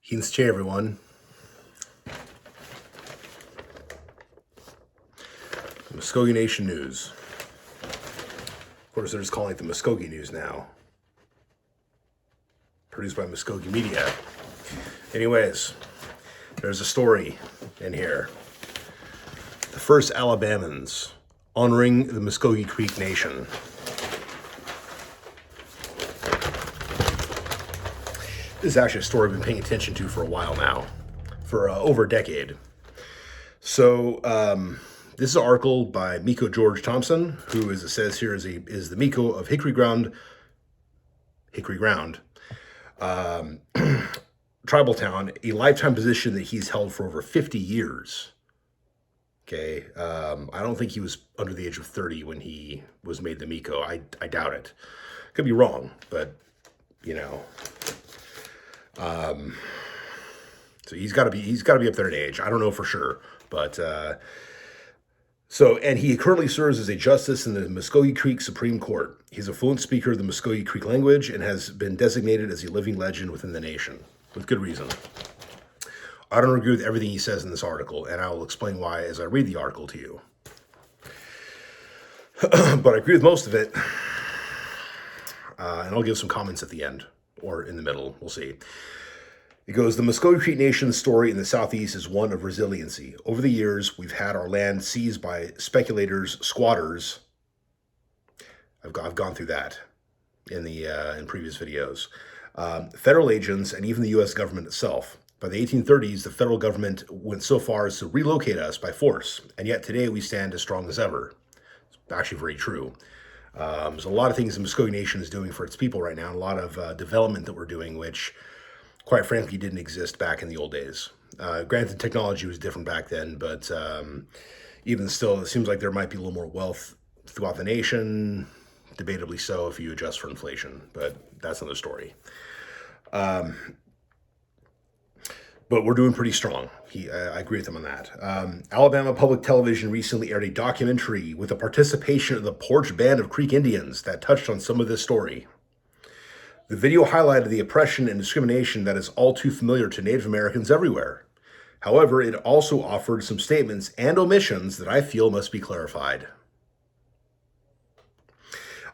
Hinche, everyone. Mvskoke Nation News. Of course, they're just calling it the Mvskoke News now. Produced by Mvskoke Media. Anyways, there's a story in here. The first Alabamans honoring the Mvskoke Creek Nation. This is actually a story I've been paying attention to for a while now, for over a decade. So, this is an article by Mekko Thompson, who, as it says here, is the Mekko of Hickory Ground tribal town, a lifetime position that he's held for over 50 years. Okay, I don't think he was under the age of 30 when he was made the Mekko. I doubt it. Could be wrong, but you know. So he's got to be up there in age. I don't know for sure, but and he currently serves as a justice in the Mvskoke Creek Supreme Court. He's a fluent speaker of the Mvskoke Creek language and has been designated as a living legend within the nation, with good reason. I don't agree with everything he says in this article, and I will explain why as I read the article to you. But I agree with most of it, and I'll give some comments at the end, or in the middle, we'll see. It goes, the Mvskoke Creek Nation's story in the Southeast is one of resiliency. Over the years, we've had our land seized by speculators, squatters. I've gone through that in previous videos. Federal agents, and even the U.S. government itself. By the 1830s, the federal government went so far as to relocate us by force, and yet today we stand as strong as ever. It's actually very true. There's a lot of things the Mvskoke Nation is doing for its people right now, and a lot of development that we're doing, which, quite frankly, didn't exist back in the old days. Granted, technology was different back then, but even still, it seems like there might be a little more wealth throughout the nation, debatably so if you adjust for inflation, but that's another story. But we're doing pretty strong. I agree with him on that. Alabama Public Television recently aired a documentary with the participation of the Porch Band of Creek Indians that touched on some of this story. The video highlighted the oppression and discrimination that is all too familiar to Native Americans everywhere. However, it also offered some statements and omissions that I feel must be clarified.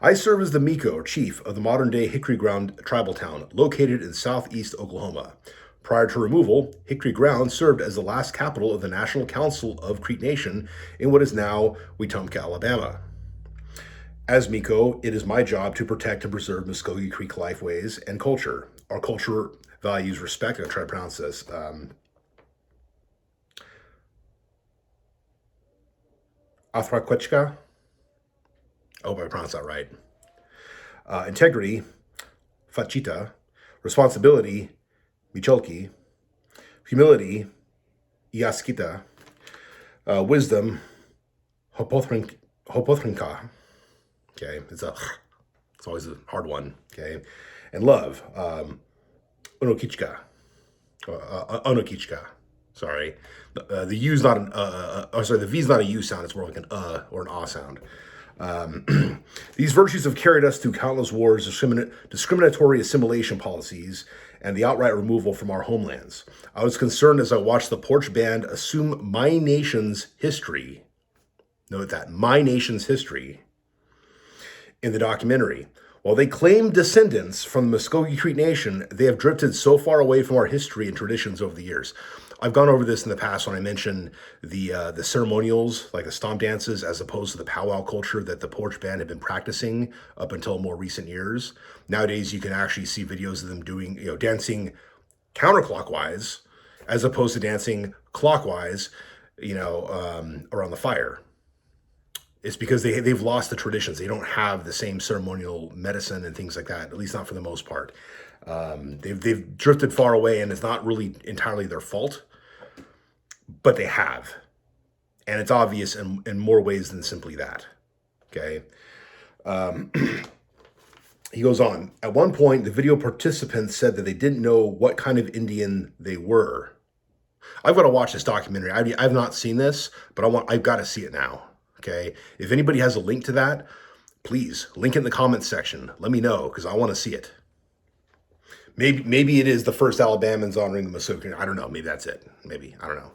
I serve as the Mekko, or chief, of the modern-day Hickory Ground tribal town, located in southeast Oklahoma. Prior to removal, Hickory Ground served as the last capital of the National Council of Creek Nation in what is now Wetumpka, Alabama. As Mekko, it is my job to protect and preserve Mvskoke Creek lifeways and culture. Our culture values respect. I'm going to try to pronounce this. Athraquechka. I hope I pronounced that right. Integrity, Fachita. Responsibility, Micholki. Humility, Iaskita. Wisdom, Hopothrinka. Okay, it's always a hard one. Okay, and love, Onokichka. Onokichka. Sorry, the U's not an the V's not a U sound. It's more like an or an ah sound. These virtues have carried us through countless wars, discriminatory assimilation policies, and the outright removal from our homelands. I was concerned as I watched the Porch Band assume my nation's history. Note that, my nation's history. In the documentary. While they claim descendants from the Mvskoke Creek Nation, they have drifted so far away from our history and traditions over the years. I've gone over this in the past when I mentioned the ceremonials, like the stomp dances, as opposed to the powwow culture that the Porch Band had been practicing up until more recent years. Nowadays, you can actually see videos of them doing, dancing counterclockwise, as opposed to dancing clockwise, around the fire. It's because they've lost the traditions. They don't have the same ceremonial medicine and things like that, at least not for the most part. They've drifted far away, and it's not really entirely their fault, but they have. And it's obvious in more ways than simply that. Okay. He goes on. At one point, the video participants said that they didn't know what kind of Indian they were. I've got to watch this documentary. I've not seen this, but I've got to see it now. Okay, if anybody has a link to that, please link it in the comments section. Let me know, because I want to see it. Maybe it is the first Alabamans honoring the Mvskoke. I don't know. Maybe that's it. Maybe. I don't know.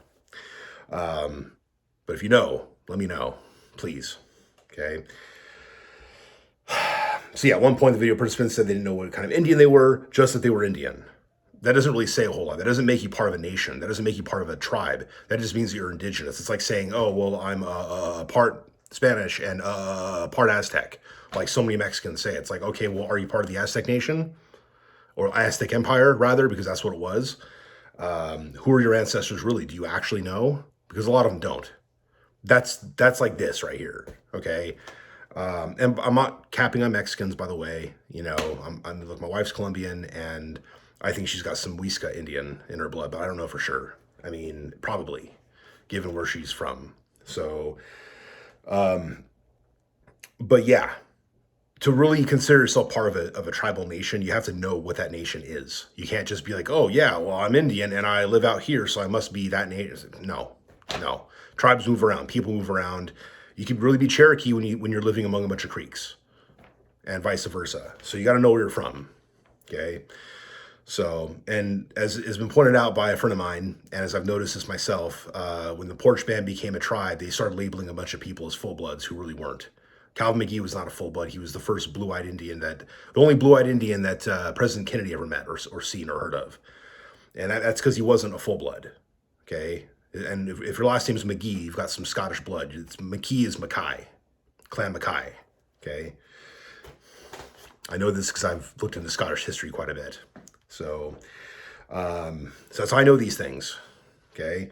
But if you know, let me know, please. Okay. So yeah, at one point the video participants said they didn't know what kind of Indian they were, just that they were Indian. That doesn't really say a whole lot. That doesn't make you part of a nation. That doesn't make you part of a tribe. That just means you're indigenous. It's like saying, oh, well, I'm part Spanish and part Aztec, like so many Mexicans say. It's like, okay, well, are you part of the Aztec nation? Or Aztec Empire, rather, because that's what it was. Who are your ancestors really? Do you actually know? Because a lot of them don't. That's like this right here, okay? And I'm not capping on Mexicans, by the way. You know, look, my wife's Colombian, and I think she's got some Mvskoke Indian in her blood, but I don't know for sure. I mean, probably, given where she's from. So, but yeah, to really consider yourself part of a tribal nation, you have to know what that nation is. You can't just be like, oh yeah, well, I'm Indian and I live out here, so I must be that nation. No. Tribes move around. People move around. You can really be Cherokee when you're living among a bunch of Creeks, and vice versa. So you got to know where you're from. Okay. So, and as has been pointed out by a friend of mine, and as I've noticed this myself, when the Porch Band became a tribe, they started labeling a bunch of people as full-bloods who really weren't. Calvin McGee was not a full-blood. He was the first blue-eyed Indian the only blue-eyed Indian that President Kennedy ever met or seen or heard of. And that's because he wasn't a full-blood, okay? And if your last name is McGee, you've got some Scottish blood. McKee is Mackay, Clan Mackay, okay? I know this because I've looked into Scottish history quite a bit. So that's how I know these things, okay?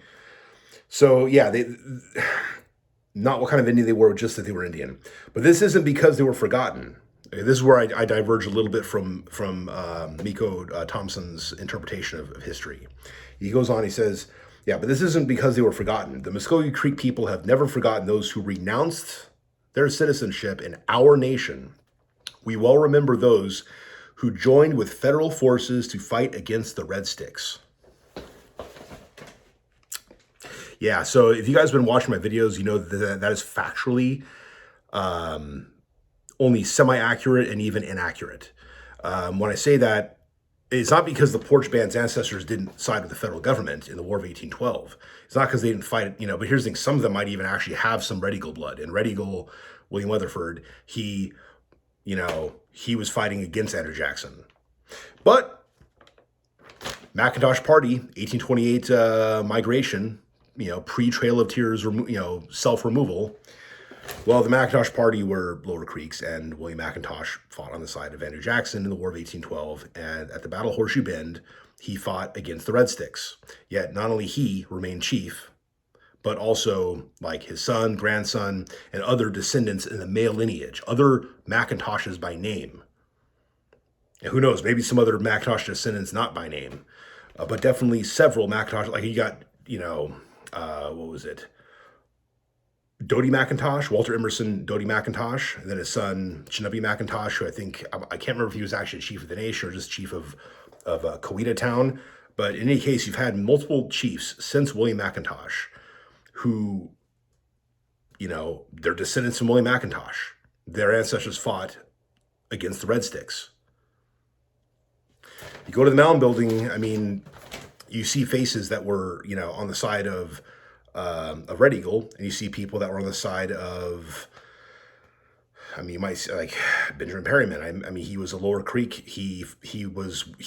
So yeah, not what kind of Indian they were, just that they were Indian. But this isn't because they were forgotten. Okay, this is where I diverge a little bit from Mekko Thompson's interpretation of history. He goes on, he says, yeah, but this isn't because they were forgotten. The Mvskoke Creek people have never forgotten those who renounced their citizenship in our nation. We well remember those who joined with federal forces to fight against the Red Sticks. Yeah, so if you guys have been watching my videos, you know that is factually only semi-accurate and even inaccurate. When I say that, it's not because the Porch Band's ancestors didn't side with the federal government in the War of 1812. It's not because they didn't fight, you know, but here's the thing, some of them might even actually have some Red Eagle blood. And Red Eagle, William Weatherford, he was fighting against Andrew Jackson. But Macintosh Party, 1828 migration, pre-Trail of Tears, self-removal. Well, the Macintosh Party were Lower Creeks, and William McIntosh fought on the side of Andrew Jackson in the War of 1812. And at the Battle of Horseshoe Bend, he fought against the Red Sticks. Yet not only he remained chief, but also like his son, grandson, and other descendants in the male lineage, other Macintoshes by name. And who knows, maybe some other Macintosh descendants not by name, but definitely several Macintosh. Like you got, what was it? Doty McIntosh, Walter Emerson, Doty McIntosh, and then his son, Chinubby McIntosh, who I can't remember if he was actually chief of the nation or just chief of Coweta Town. But in any case, you've had multiple chiefs since William McIntosh who, they're descendants from William McIntosh. Their ancestors fought against the Red Sticks. You go to the Mound Building, I mean, you see faces that were, on the side of Red Eagle, and you see people that were on the side of, you might say like Benjamin Perryman. He was a Lower Creek. He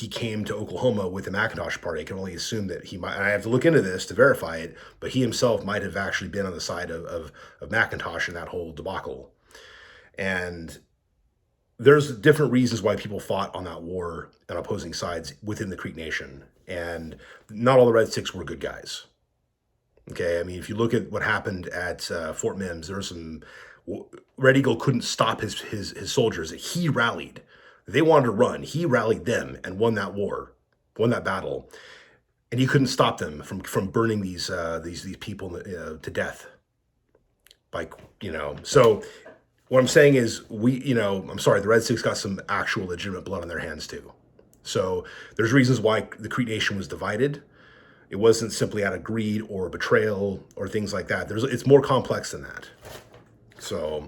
came to Oklahoma with the Macintosh Party. I can only assume that he might, and I have to look into this to verify it, but he himself might have actually been on the side of Macintosh in that whole debacle. And there's different reasons why people fought on that war on opposing sides within the Creek Nation. And not all the Red Sticks were good guys. Okay, if you look at what happened at Fort Mims, there was some, Red Eagle couldn't stop his soldiers. He rallied. They wanted to run. He rallied them and won that war, won that battle. And he couldn't stop them from burning these people to death. So what I'm saying is the Red Sticks got some actual legitimate blood on their hands too. So there's reasons why the Creek Nation was divided. It wasn't simply out of greed or betrayal or things like that. It's more complex than that. So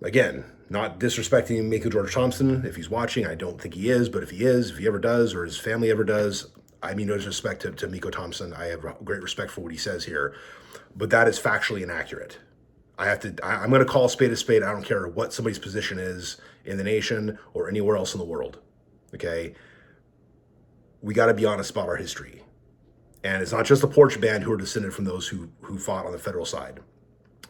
again, Not disrespecting Mekko Thompson if he's watching. I don't think he is, but if he is, if he ever does, or his family ever does, I mean no disrespect to Mekko Thompson. I have great respect for what he says here, but that is factually inaccurate. I'm going to call a spade a spade. I don't care what somebody's position is in the nation or anywhere else in the world. Okay? We got to be honest about our history. And it's not just the Porch Band who are descended from those who fought on the federal side.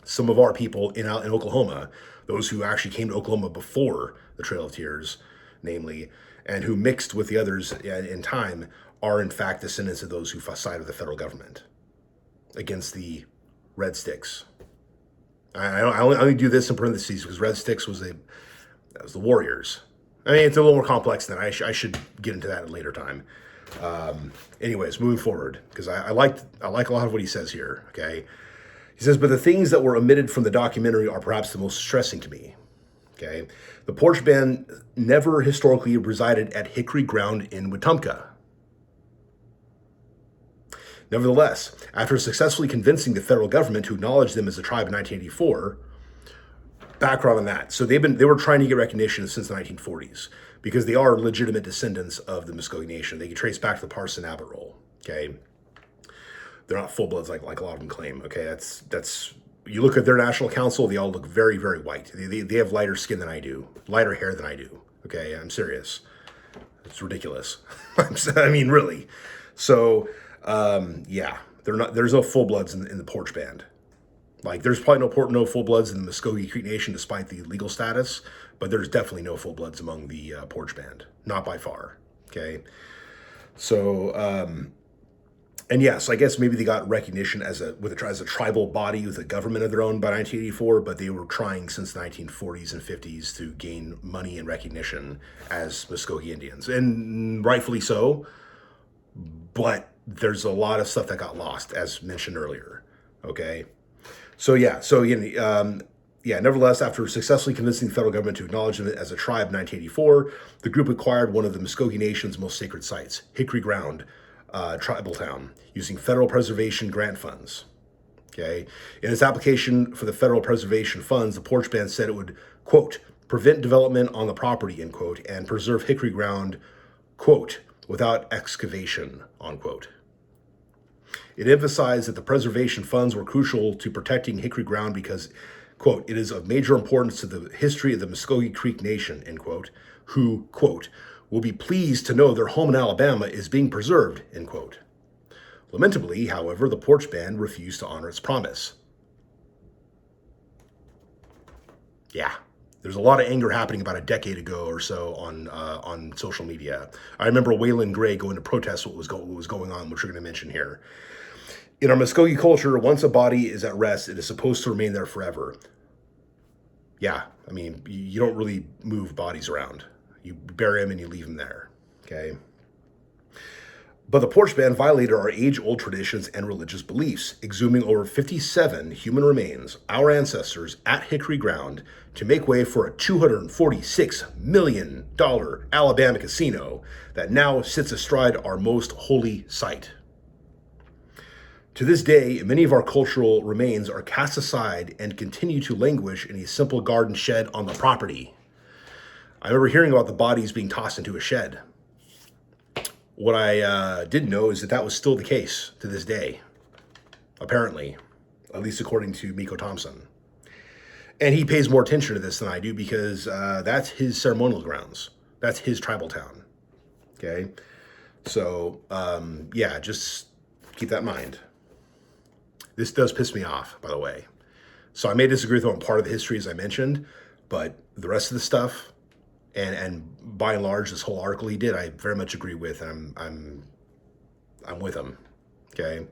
Some of our people in Oklahoma, those who actually came to Oklahoma before the Trail of Tears, namely, and who mixed with the others in time, are in fact descendants of those who sided with the federal government against the Red Sticks. I only do this in parentheses because Red Sticks was the Warriors. I mean, it's a little more complex than I should get into that at a later time. Anyways, moving forward, because I like a lot of what he says here. Okay, he says, but the things that were omitted from the documentary are perhaps the most distressing to me. Okay, the Porch Band never historically resided at Hickory Ground in Wetumpka. Nevertheless, after successfully convincing the federal government to acknowledge them as a tribe in 1984, background on that. So they were trying to get recognition since the 1940s because they are legitimate descendants of the Mvskoke Nation. They can trace back to the Parson Abbott roll. Okay, they're not full bloods like a lot of them claim. Okay, that's you look at their national council, they all look very, very white. They have lighter skin than I do, lighter hair than I do. Okay, I'm serious. It's ridiculous. I mean, really. So. Yeah, there's no full bloods in the Porch Band. Like, there's probably no full bloods in the Mvskoke Creek Nation despite the legal status, but there's definitely no full bloods among the Porch Band, not by far. Okay, so and yes, I guess maybe they got recognition as a tribal body with a government of their own by 1984, but they were trying since the 1940s and 50s to gain money and recognition as Mvskoke Indians, and rightfully so. But there's a lot of stuff that got lost, as mentioned earlier. Okay, so nevertheless, after successfully convincing the federal government to acknowledge them as a tribe in 1984, the group acquired one of the Mvskoke Nation's most sacred sites, Hickory Ground, tribal town, using federal preservation grant funds. Okay, in its application for the federal preservation funds, the Porch Band said it would, quote, prevent development on the property, end quote, and preserve Hickory Ground, quote, without excavation, unquote. It emphasized that the preservation funds were crucial to protecting Hickory Ground because, quote, it is of major importance to the history of the Mvskoke Creek Nation, end quote, who, quote, will be pleased to know their home in Alabama is being preserved, end quote. Lamentably, however, the Porch Band refused to honor its promise. Yeah. There's a lot of anger happening about a decade ago or so on social media. I remember Waylon Gray going to protest what was going on, which we're going to mention here. In our Mvskoke culture, once a body is at rest, it is supposed to remain there forever. Yeah, I mean, you don't really move bodies around. You bury them and you leave them there, okay? But the Porch Band violated our age-old traditions and religious beliefs, exhuming over 57 human remains, our ancestors, at Hickory Ground to make way for a $246 million Alabama casino that now sits astride our most holy site. To this day, many of our cultural remains are cast aside and continue to languish in a simple garden shed on the property. I remember hearing about the bodies being tossed into a shed. What I didn't know is that was still the case to this day, apparently, at least according to Mekko Thompson. And he pays more attention to this than I do because that's his ceremonial grounds. That's his tribal town, okay? So, yeah, just keep that in mind. This does piss me off, by the way. So I may disagree with him on part of the history, as I mentioned, but the rest of the stuff, and by and large, this whole article he did, I very much agree with, and I'm with him. Okay.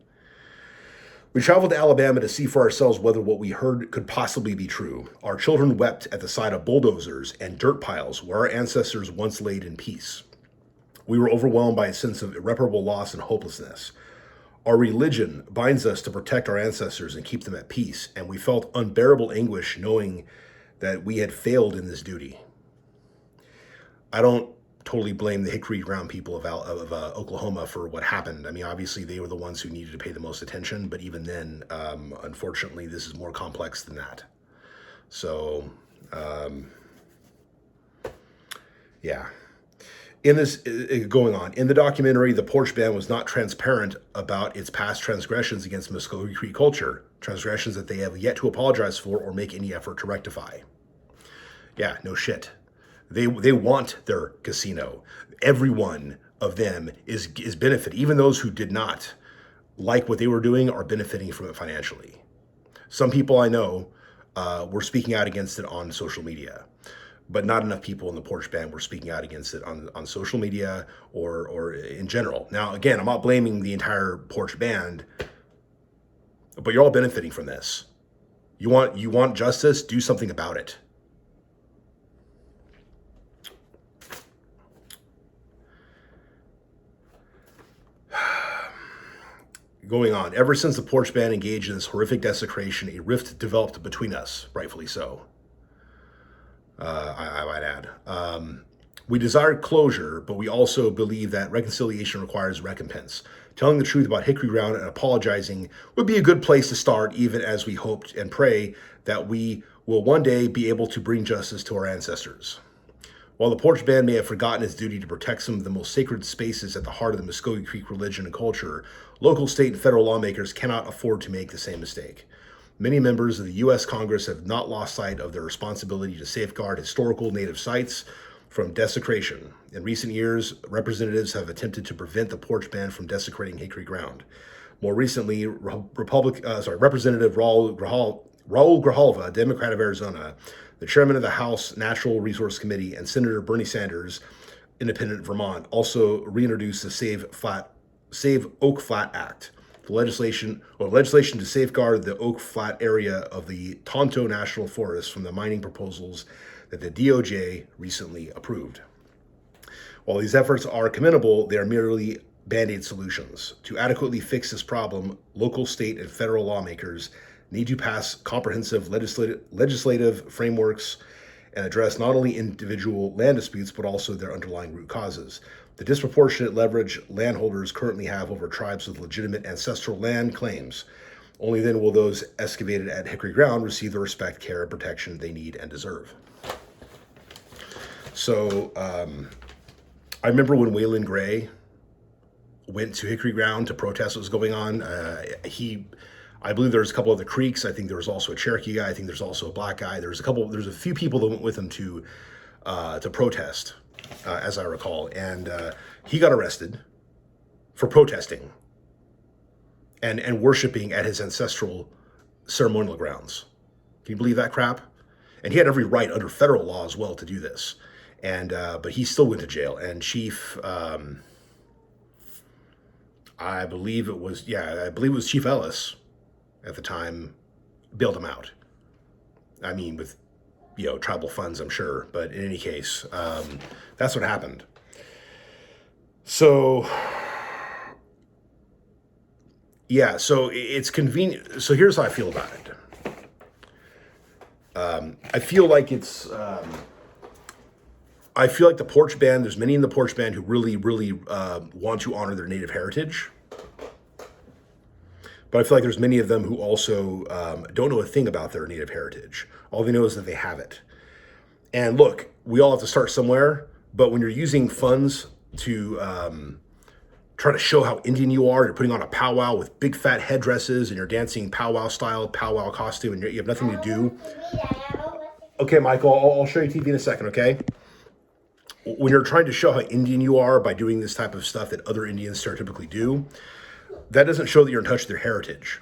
We traveled to Alabama to see for ourselves whether what we heard could possibly be true. Our children wept at the sight of bulldozers and dirt piles where our ancestors once laid in peace. We were overwhelmed by a sense of irreparable loss and hopelessness. Our religion binds us to protect our ancestors and keep them at peace, and we felt unbearable anguish knowing that we had failed in this duty. I don't totally blame the Hickory Ground people of Oklahoma for what happened. I mean, obviously they were the ones who needed to pay the most attention, but even then, unfortunately, this is more complex than that. So, Yeah. In this, going on, in the documentary, the porch band was not transparent about its past transgressions against Mvskoke Creek culture, transgressions that they have yet to apologize for or make any effort to rectify. Yeah, no shit. They want their casino. Every one of them is benefit. Even those who did not like what they were doing are benefiting from it financially. Some people I know were speaking out against it on social media, but not enough people in the porch band were speaking out against it on social media or in general. Now, again, I'm not blaming the entire porch band, but you're all benefiting from this. You want justice? Do something about it. Going on, ever since the porch band engaged in this horrific desecration, a rift developed between us, rightfully so. I might add. We desire closure, but we also believe that reconciliation requires recompense. Telling the truth about Hickory Ground and apologizing would be a good place to start, even as we hoped and pray that we will one day be able to bring justice to our ancestors. While the porch band may have forgotten its duty to protect some of the most sacred spaces at the heart of the Mvskoke Creek religion and culture, local, state, and federal lawmakers cannot afford to make the same mistake. Many members of the U.S. Congress have not lost sight of their responsibility to safeguard historical Native sites from desecration. In recent years, representatives have attempted to prevent the porch band from desecrating Hickory Ground. More recently, Representative Raul Grijalva, Democrat of Arizona, the chairman of the House Natural Resource Committee, and Senator Bernie Sanders, Independent Vermont, also reintroduced the Save Oak Flat Act, the legislation to safeguard the Oak Flat area of the Tonto National Forest from the mining proposals that the DOJ recently approved. While these efforts are commendable, they are merely band-aid solutions. To adequately fix this problem, local, state, and federal lawmakers need to pass comprehensive legislative frameworks and address not only individual land disputes, but also their underlying root causes. The disproportionate leverage landholders currently have over tribes with legitimate ancestral land claims. Only then will those excavated at Hickory Ground receive the respect, care, and protection they need and deserve. So, I remember when Waylon Gray went to Hickory Ground to protest what was going on. I believe there's a couple of the Creeks. I think there was also a Cherokee guy. I think there's also a black guy. There's a few people that went with him to protest, as I recall. And he got arrested for protesting and worshiping at his ancestral ceremonial grounds. Can you believe that crap? And he had every right under federal law as well to do this. And but he still went to jail. And Chief, I believe it was Chief Ellis at the time, bailed him out. I mean, with, tribal funds, I'm sure. But in any case, that's what happened. So, yeah, so it's convenient. So here's how I feel about it. I feel like the porch band, there's many in the porch band who really, really want to honor their Native heritage. But I feel like there's many of them who also don't know a thing about their Native heritage. All they know is that they have it. And look, we all have to start somewhere, but when you're using funds to try to show how Indian you are, you're putting on a powwow with big fat headdresses and you're dancing powwow style, powwow costume, and you have nothing to do. Okay, Michael, I'll show you TV in a second, okay? When you're trying to show how Indian you are by doing this type of stuff that other Indians stereotypically do, that doesn't show that you're in touch with your heritage.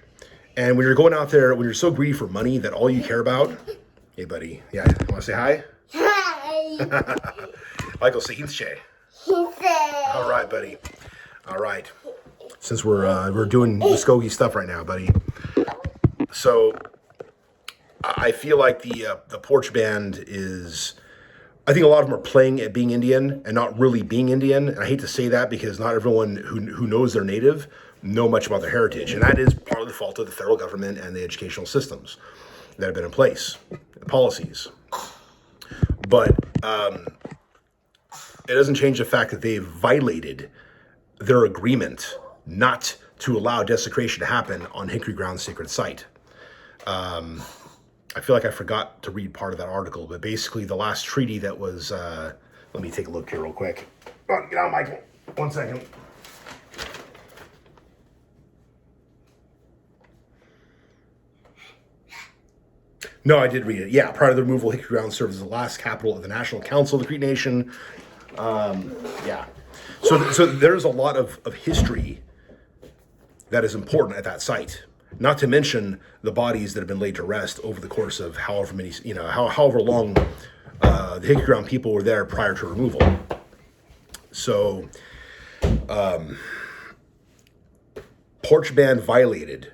And when you're going out there, when you're so greedy for money that all you care about, hey buddy, yeah, want to say hi? Hi. Michael, say Hinche. All right, buddy. All right. Since we're doing Mvskoke stuff right now, buddy. So I feel like the porch band is, I think a lot of them are playing at being Indian and not really being Indian. And I hate to say that because not everyone who knows they're Native know much about their heritage. And that is part of the fault of the federal government and the educational systems that have been in place, the policies. But it doesn't change the fact that they've violated their agreement not to allow desecration to happen on Hickory Ground sacred site. I feel like I forgot to read part of that article, but basically the last treaty that was Let me take a look here real quick. Oh, get out, Michael. 1 second. No, I did read it. Yeah, prior to the removal, Hickory Ground served as the last capital of the National Council of the Cree Nation. Yeah. So there's a lot of history that is important at that site. Not to mention the bodies that have been laid to rest over the course of however many, however long the Hickory Ground people were there prior to removal. So, porch ban violated.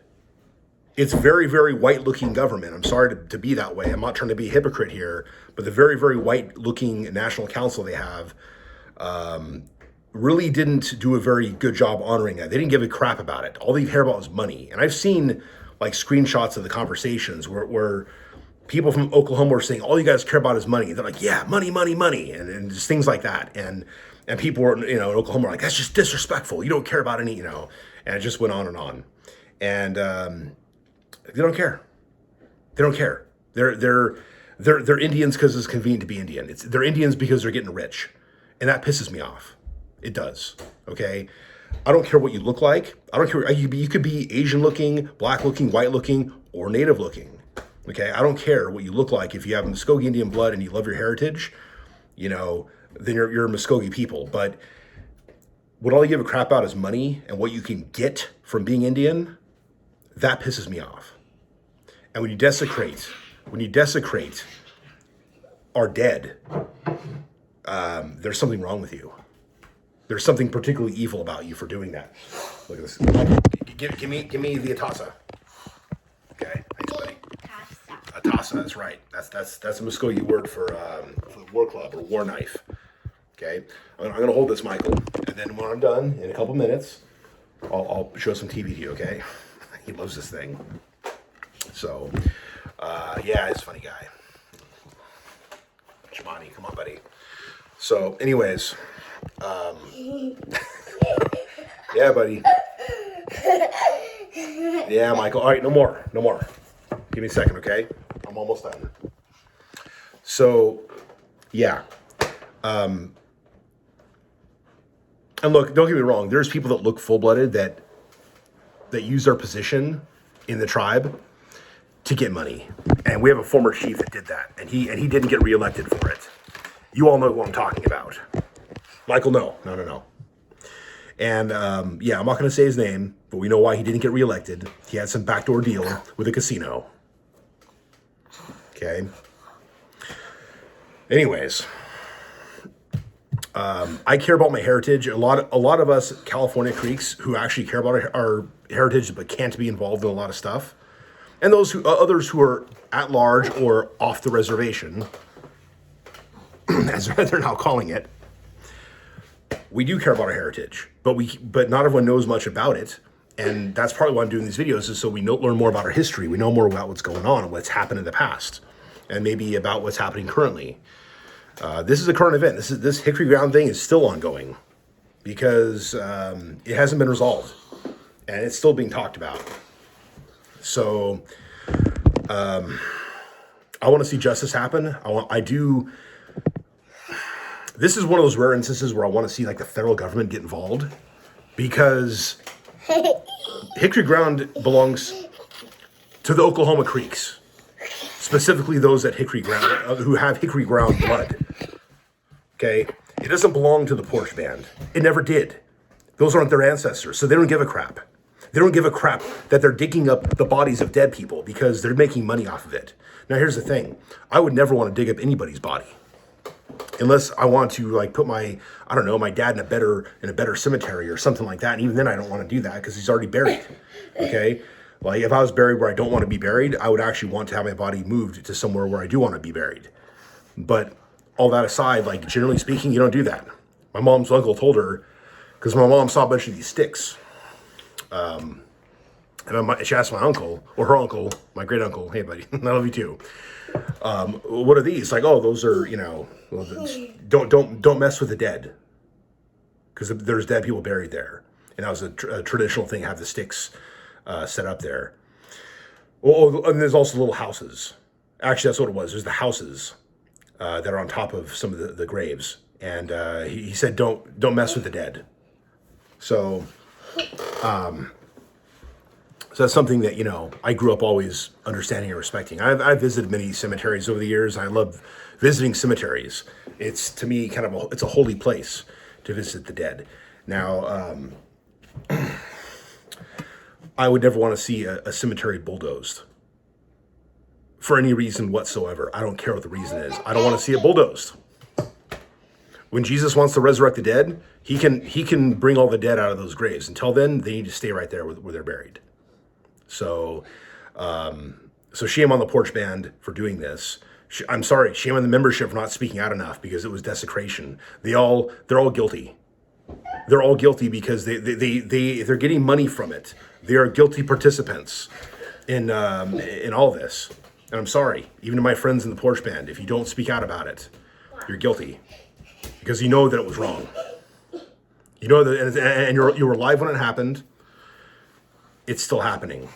It's very, very white-looking government. I'm sorry to be that way. I'm not trying to be a hypocrite here, but the very, very white-looking National Council they have really didn't do a very good job honoring that. They didn't give a crap about it. All they care about was money. And I've seen like screenshots of the conversations where people from Oklahoma were saying, all you guys care about is money. They're like, yeah, money, money, money, and just things like that. And people were, in Oklahoma were like, that's just disrespectful. You don't care about any, and it just went on and on. And they don't care. They don't care. They're Indians because it's convenient to be Indian. They're Indians because they're getting rich. And that pisses me off. It does. Okay. I don't care what you look like. I don't care. You could be Asian looking, black looking, white looking, or native looking. Okay. I don't care what you look like. If you have Mvskoke Indian blood and you love your heritage, then you're Mvskoke people. But what all you give a crap about is money and what you can get from being Indian, that pisses me off. And when you desecrate our dead, there's something wrong with you. There's something particularly evil about you for doing that. Look at this. Give me the atasa. Okay, thanks, buddy. Atasa, that's right. That's a Mvskoke word for the war club or war knife. Okay, I'm gonna hold this, Michael, and then when I'm done in a couple minutes, I'll show some TV to you. Okay, he loves this thing. So, yeah, he's a funny guy. Shimani, come on, buddy. So, anyways, yeah, buddy. Yeah, Michael. All right, no more. Give me a second, okay? I'm almost done. So, yeah. And look, don't get me wrong. There's people that look full-blooded that use their position in the tribe to get money. And we have a former chief that did that, and he didn't get reelected for it. You all know what I'm talking about. Michael, no. And yeah, I'm not going to say his name, but we know why he didn't get reelected. He had some backdoor deal with a casino. Okay. Anyways, I care about my heritage. A lot of us California Creeks who actually care about our heritage but can't be involved in a lot of stuff, and others who are at large or off the reservation, as they're now calling it. We do care about our heritage, but not everyone knows much about it, and that's probably why I'm doing these videos, is so we learn more about our history. We know more about what's going on and what's happened in the past, and maybe about what's happening currently. This is a current event. This Hickory Ground thing is still ongoing because it hasn't been resolved, and it's still being talked about. So I want to see justice happen. I do. This is one of those rare instances where I want to see like the federal government get involved, because Hickory Ground belongs to the Oklahoma Creeks, specifically those at Hickory Ground who have Hickory Ground blood. Okay, it doesn't belong to the Porch Band. It never did. Those aren't their ancestors, so they don't give a crap. They don't give a crap that they're digging up the bodies of dead people because they're making money off of it. Now, here's the thing: I would never want to dig up anybody's body, unless I want to like put my dad in a better cemetery or something like that. And even then I don't want to do that because he's already buried. Okay. Like if I was buried where I don't want to be buried, I would actually want to have my body moved to somewhere where I do want to be buried. But all that aside, like generally speaking, you don't do that. My mom's uncle told her, because my mom saw a bunch of these sticks. And she asked my uncle, or her uncle, my great uncle, hey buddy, I love you too. What are these? Like, oh, those are, don't mess with the dead, because there's dead people buried there. And that was a traditional thing, have the sticks set up there. Well, and there's also little houses. Actually, that's what it was. There's the houses that are on top of some of the graves. And he said, don't mess with the dead. So, so that's something that, I grew up always understanding and respecting. I've visited many cemeteries over the years. I love visiting cemeteries. It's, to me, it's a holy place to visit the dead. Now, I would never want to see a cemetery bulldozed for any reason whatsoever. I don't care what the reason is. I don't want to see it bulldozed. When Jesus wants to resurrect the dead, he can bring all the dead out of those graves. Until then, they need to stay right there where they're buried. So, so shame on the porch band for doing this. I'm sorry, shame on the membership for not speaking out enough, because it was desecration. They're all guilty. They're all guilty because they're getting money from it. They are guilty participants in all this. And I'm sorry, even to my friends in the porch band, if you don't speak out about it, you're guilty, because you know that it was wrong. You know that, and you were alive when it happened. It's still happening.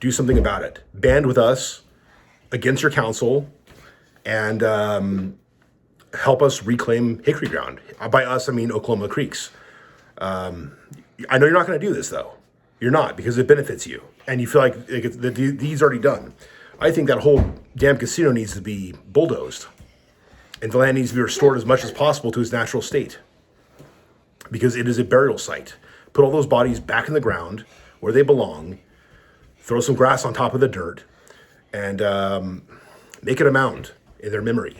Do something about it. Band with us against your council, and help us reclaim Hickory Ground. By us, I mean Oklahoma Creeks. I know you're not going to do this, though. You're not, because it benefits you, and you feel like the deed's already done. I think that whole damn casino needs to be bulldozed, and the land needs to be restored as much as possible to its natural state, because it is a burial site. Put all those bodies back in the ground where they belong, throw some grass on top of the dirt, and make it a mound in their memory,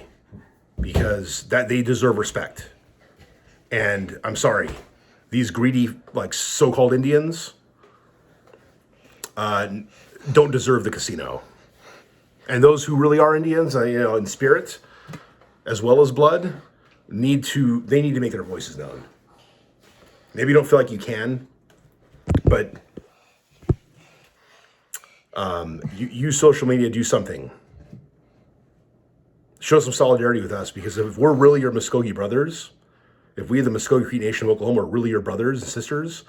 because that they deserve respect. And I'm sorry, these greedy, so-called Indians don't deserve the casino. And those who really are Indians, in spirit as well as blood, need to make their voices known. Maybe you don't feel like you can, but use social media, do something. Show some solidarity with us, because if we're really your Mvskoke brothers, if we, the Mvskoke Creek Nation of Oklahoma, are really your brothers and sisters,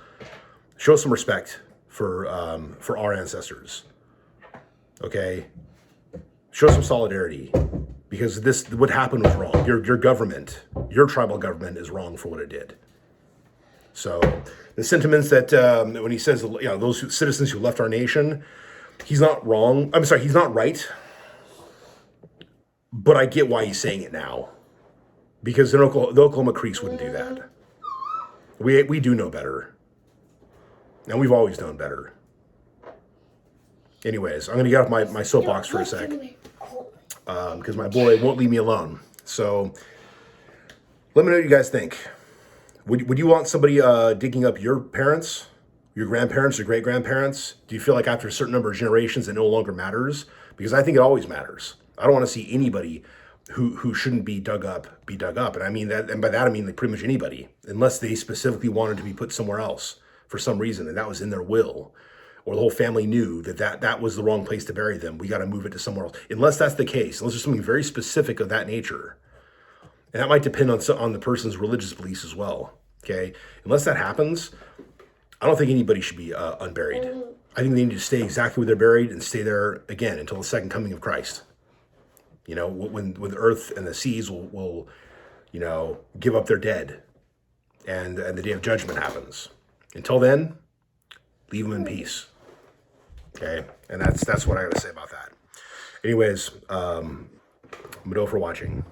show some respect for our ancestors. Okay? Show some solidarity, because what happened was wrong. Your government, your tribal government, is wrong for what it did. So the sentiments that when he says, those citizens who left our nation, he's not wrong. I'm sorry, he's not right. But I get why he's saying it now, because the Oklahoma Creeks wouldn't do that. We do know better, and we've always known better. Anyways, I'm going to get off my soapbox for a sec, because my boy won't leave me alone. So let me know what you guys think. Would you want somebody digging up your parents, your grandparents, your great-grandparents? Do you feel like after a certain number of generations it no longer matters? Because I think it always matters. I don't want to see anybody who shouldn't be dug up. And I mean that, and by that I mean pretty much anybody, unless they specifically wanted to be put somewhere else for some reason, and that was in their will, or the whole family knew that was the wrong place to bury them. We got to move it to somewhere else. Unless that's the case, unless there's something very specific of that nature. And that might depend on the person's religious beliefs as well, okay? Unless that happens, I don't think anybody should be unburied. I think they need to stay exactly where they're buried and stay there, again, until the second coming of Christ. When the earth and the seas will give up their dead, and the day of judgment happens. Until then, leave them in peace, okay? And that's what I got to say about that. Anyways, Mado for watching.